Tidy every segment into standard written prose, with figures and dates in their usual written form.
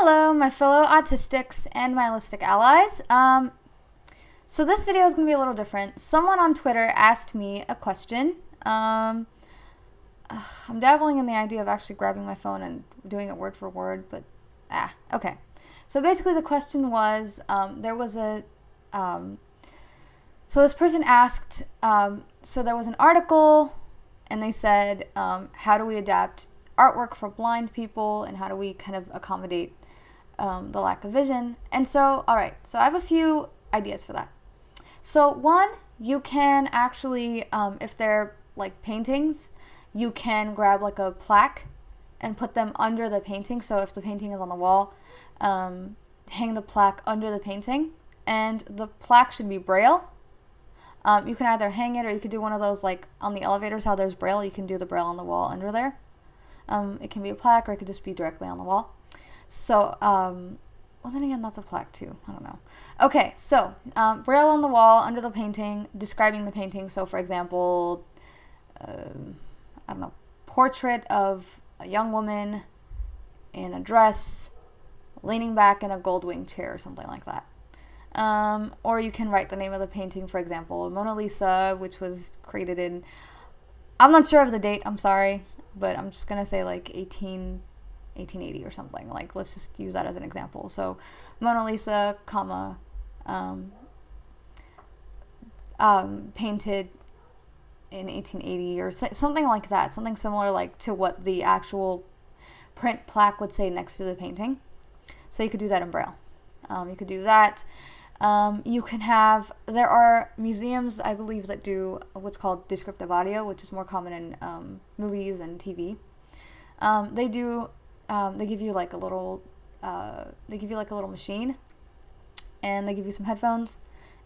Hello, my fellow autistics and my allistic allies. So this video is going to be a little different. Someone on Twitter asked me a question. I'm dabbling in the idea of actually grabbing my phone and doing it word for word, but okay. So basically the question was, so this person asked, so there was an article and they said, how do we adapt artwork for blind people and how do we kind of accommodate the lack of vision? And so, all right, so I have a few ideas for that. So one, you can actually, if they're like paintings, you can grab like a plaque and put them under the painting. So if the painting is on the wall, hang the plaque under the painting, and the plaque should be Braille. You can either hang it or you could do one of those like on the elevators, how there's Braille, you can do the Braille on the wall under there. It can be a plaque or it could just be directly on the wall. So, well then again, that's a plaque too. I don't know. Okay, so Braille on the wall under the painting, describing the painting. So for example, I don't know, portrait of a young woman in a dress leaning back in a gold wing chair or something like that. Or you can write the name of the painting, for example, Mona Lisa, which was created in, I'm not sure of the date, I'm sorry, but I'm just going to say like 1880 or something. Like, let's just use that as an example. So Mona Lisa, comma, painted in 1880 or something like that. Something similar like to what the actual print plaque would say next to the painting. So you could do that in Braille. You could do that. You can have, there are museums, I believe, that do what's called descriptive audio, which is more common in movies and TV. They give you like a little, machine, and they give you some headphones,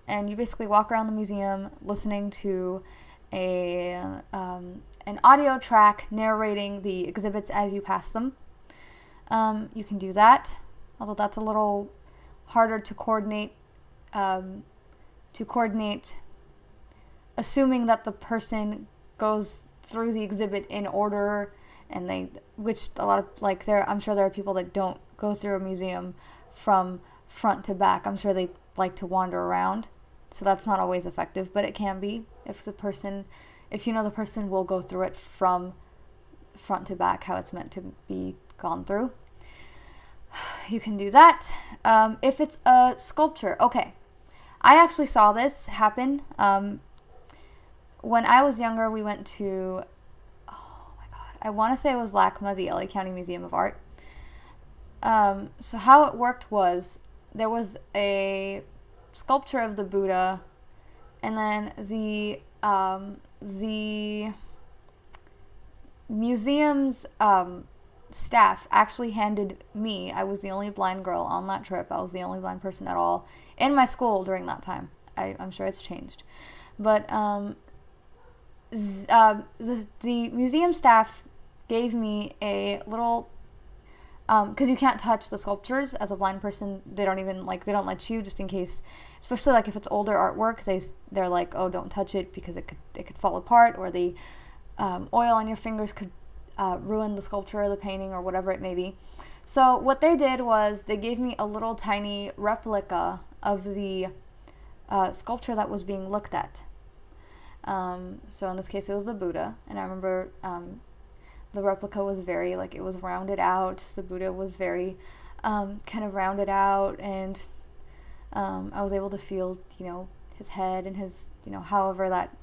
and you basically walk around the museum listening to an audio track narrating the exhibits as you pass them. You can do that, although that's a little harder to coordinate, assuming that the person goes through the exhibit in order, and which a lot of, like, I'm sure there are people that don't go through a museum from front to back. I'm sure they like to wander around, so that's not always effective, but it can be if you know the person will go through it from front to back, how it's meant to be gone through. You can do that. If it's a sculpture, okay. I actually saw this happen. When I was younger, we went to, oh my God, I want to say it was LACMA, the LA County Museum of Art. So how it worked was there was a sculpture of the Buddha, and then the museum's staff actually handed me, I was the only blind girl on that trip, I was the only blind person at all in my school during that time. I'm sure it's changed. But the museum staff gave me a little, because you can't touch the sculptures as a blind person. They don't even, like, they don't let you, just in case, especially like if it's older artwork, they're like, oh, don't touch it because it could fall apart, or the oil on your fingers could ruin the sculpture or the painting or whatever it may be. So what they did was they gave me a little tiny replica of the sculpture that was being looked at. So in this case it was the Buddha, and I remember the replica was very, like, it was rounded out. The Buddha was very kind of rounded out, and I was able to feel, his head and his, however that,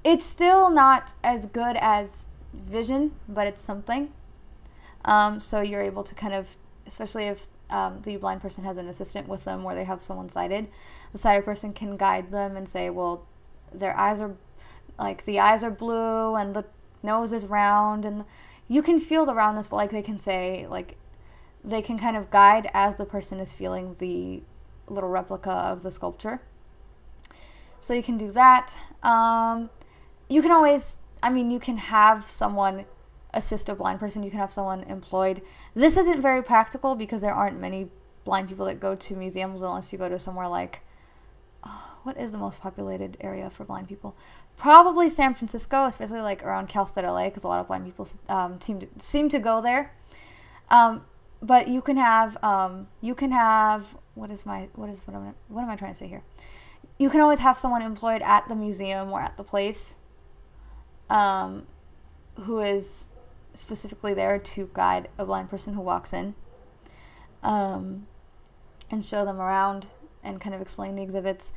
it's still not as good as vision, but it's something. So you're able to kind of, especially if the blind person has an assistant with them, where they have someone sighted, the sighted person can guide them and say, well, their eyes are, like, the eyes are blue and the nose is round, and you can feel the roundness, but, like, they can say, like, they can kind of guide as the person is feeling the little replica of the sculpture. So you can do that. You can always, you can have someone assist a blind person. You can have someone employed. This isn't very practical because there aren't many blind people that go to museums unless you go to somewhere like, what is the most populated area for blind people? Probably San Francisco, especially like around Cal State LA, because a lot of blind people seem to go there. but you can have what am I trying to say here? You can always have someone employed at the museum or at the place who is specifically there to guide a blind person who walks in, and show them around and kind of explain the exhibits.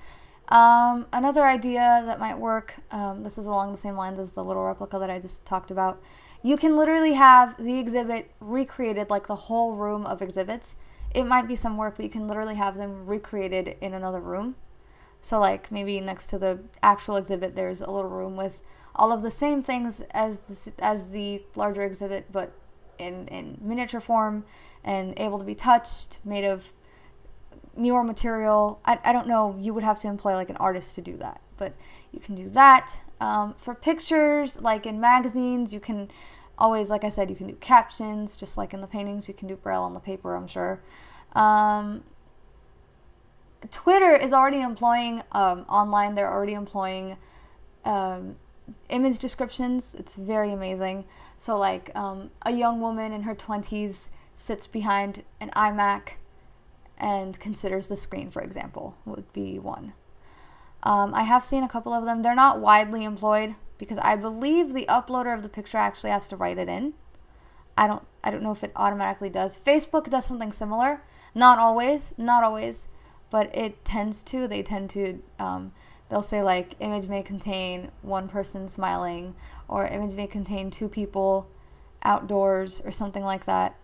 Another idea that might work, this is along the same lines as the little replica that I just talked about. You can literally have the exhibit recreated, like the whole room of exhibits. It might be some work, but you can literally have them recreated in another room. So like maybe next to the actual exhibit, there's a little room with all of the same things as the larger exhibit, but in miniature form and able to be touched, made of newer material. I don't know, you would have to employ like an artist to do that, but you can do that. For pictures, like in magazines, you can always, like I said, you can do captions, just like in the paintings, you can do braille on the paper, I'm sure. Twitter is already employing, online, they're already employing image descriptions. It's very amazing. So like a young woman in her 20s sits behind an iMac and considers the screen, for example, would be one. I have seen a couple of them. They're not widely employed because I believe the uploader of the picture actually has to write it in. I don't know if it automatically does. Facebook does something similar. Not always, but it tends to. They tend to, they'll say like image may contain one person smiling, or image may contain two people outdoors, or something like that.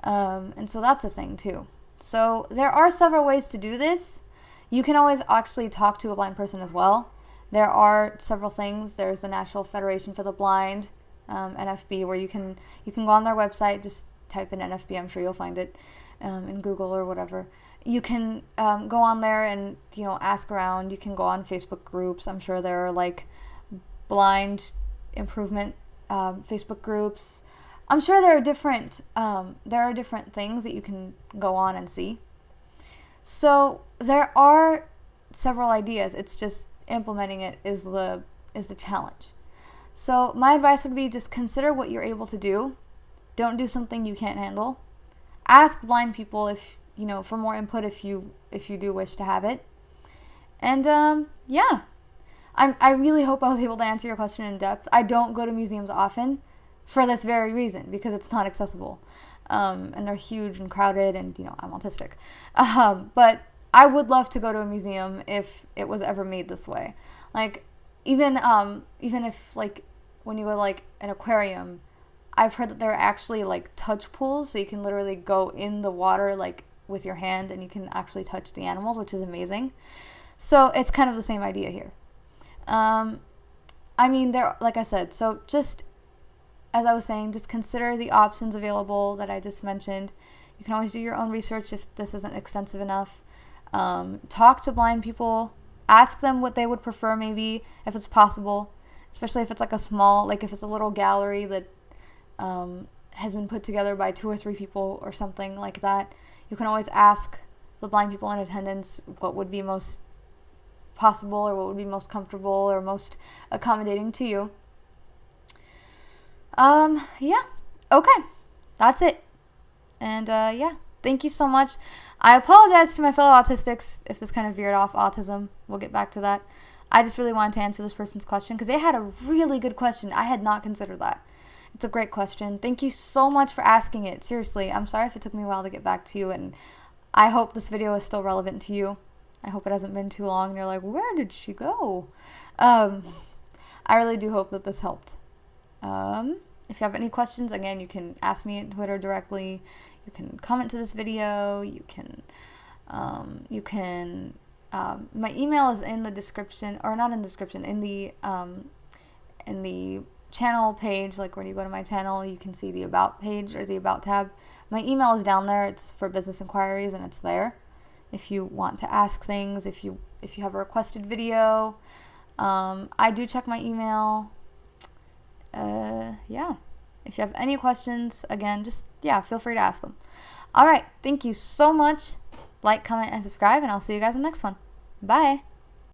And so that's a thing too. So there are several ways to do this. You can always actually talk to a blind person as well. There are several things. There's the National Federation for the Blind, NFB, where you can go on their website, just type in NFB, I'm sure you'll find it in Google or whatever. You can go on there and, ask around. You can go on Facebook groups. I'm sure there are like blind improvement Facebook groups. I'm sure there are different things that you can go on and see. So there are several ideas. It's just implementing it is the challenge. So my advice would be just consider what you're able to do. Don't do something you can't handle. Ask blind people if for more input if you do wish to have it. And I really hope I was able to answer your question in depth. I don't go to museums often for this very reason, because it's not accessible. And they're huge and crowded, and I'm autistic. But I would love to go to a museum if it was ever made this way. Like even if like when you go to like an aquarium, I've heard that there are actually like touch pools, so you can literally go in the water like with your hand and you can actually touch the animals, which is amazing. So it's kind of the same idea here. There, like I said, so just as I was saying, just consider the options available that I just mentioned. You can always do your own research if this isn't extensive enough. Talk to blind people. Ask them what they would prefer, maybe, if it's possible. Especially if it's like if it's a little gallery that has been put together by 2 or 3 people or something like that. You can always ask the blind people in attendance what would be most possible, or what would be most comfortable or most accommodating to you. Okay, that's it. And thank you so much. I apologize to my fellow autistics if this kind of veered off autism. We'll get back to that. I just really wanted to answer this person's question because they had a really good question. I had not considered that. It's a great question. Thank you so much for asking it. Seriously, I'm sorry if it took me a while to get back to you, and I hope this video is still relevant to you. I hope it hasn't been too long and you're like, where did she go? I really do hope that this helped. If you have any questions, again, you can ask me on Twitter directly. You can comment to this video. You can my email is in the description, or not in the description, in the channel page. Like when you go to my channel, you can see the About page or the About tab. My email is down there. It's for business inquiries, and it's there. If you want to ask things, if you have a requested video, I do check my email. If you have any questions, again, just feel free to ask them. All right, thank you so much. Like, comment, and subscribe, and I'll see you guys in the next one. Bye.